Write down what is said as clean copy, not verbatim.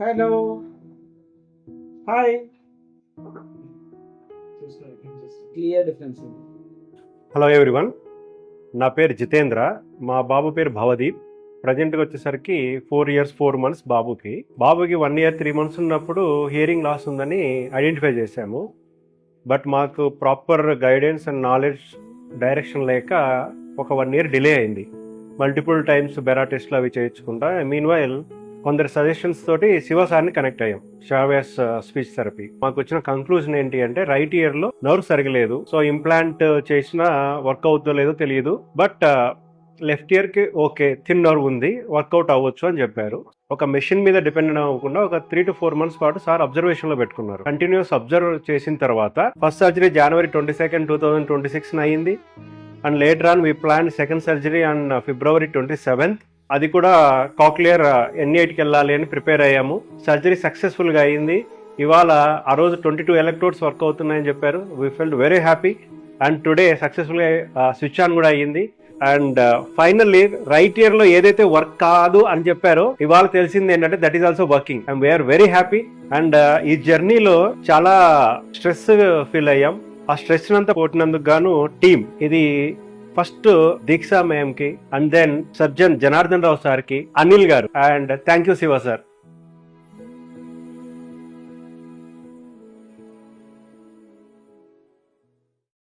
Hello hi clear difference ఉంది. Hello everyone, నా పేరు జితేంద్ర. మా బాబు పేరు భవదీప్. ప్రజెంట్గా వచ్చేసరికి 4 years 4 months బాబుకి 1 year 3 months ఉన్నప్పుడు హియరింగ్ లాస్ ఉందని ఐడెంటిఫై చేశాము. బట్ మాకు proper guidance and knowledge direction లేక ఒక 1 year డిలే అయింది. మల్టిపుల్ టైమ్స్ బెరా టెస్ట్లు అవి చేయించుకుంటా. మీన్ వైల్ కొందరి సజెషన్స్ తోటి శివ సార్ని కనెక్ట్ అయ్యాం, షావేస్ స్పీచ్ థెరపీ. మాకు వచ్చిన కంక్లూజన్ ఏంటి అంటే రైట్ ఇయర్ లో నర్వ్ సరిగలేదు. సో ఇంప్లాంట్ చేసినా వర్క్ అవుతుందో లేదో తెలియదు, బట్ లెఫ్ట్ ఇయర్ కి ఓకే, థిన్ నర్వ్ ఉంది, వర్కౌట్ అవ్వచ్చు అని చెప్పారు. ఒక మెషిన్ మీద డిపెండ్ అవ్వకుండా ఒక 3 to 4 months పాటు సార్ అబ్జర్వేషన్ లో పెట్టుకున్నారు. కంటిన్యూస్ అబ్జర్వ్ చేసిన తర్వాత ఫస్ట్ సర్జరీ January 22, 2026 అయింది. And later on we plan second surgery and February 27. అది కూడా కాక్లియర్ N8కి వెళ్ళాలి అని ప్రిపేర్ అయ్యాము. సర్జరీ సక్సెస్ఫుల్గా అయింది. ఇవాళ ఆ రోజు 22 ఎలక్ట్రోడ్స్ వర్క్ అవుతున్నాయని చెప్పారు. We felt very happy. And today సక్సెస్ఫుల్గా స్విచ్ ఆన్ కూడా అయ్యింది. అండ్ ఫైనల్లీ రైట్ ఇయర్ లో ఏదైతే వర్క్ కాదు అని చెప్పారో ఇవాళ తెలిసింది ఏంటంటే that is also working. And we are very happy. And ఈ జర్నీలో చాలా స్ట్రెస్ ఫీల్ అయ్యాం. ఆ స్ట్రెస్ అంతా పోటినందుకు గాను టీమ్ ఇది ఫస్ట్ దీక్షా మ్యామ్ కి, and then surgeon Janardhan Rao sir కి, Anil garu, and thank you Shiva sir.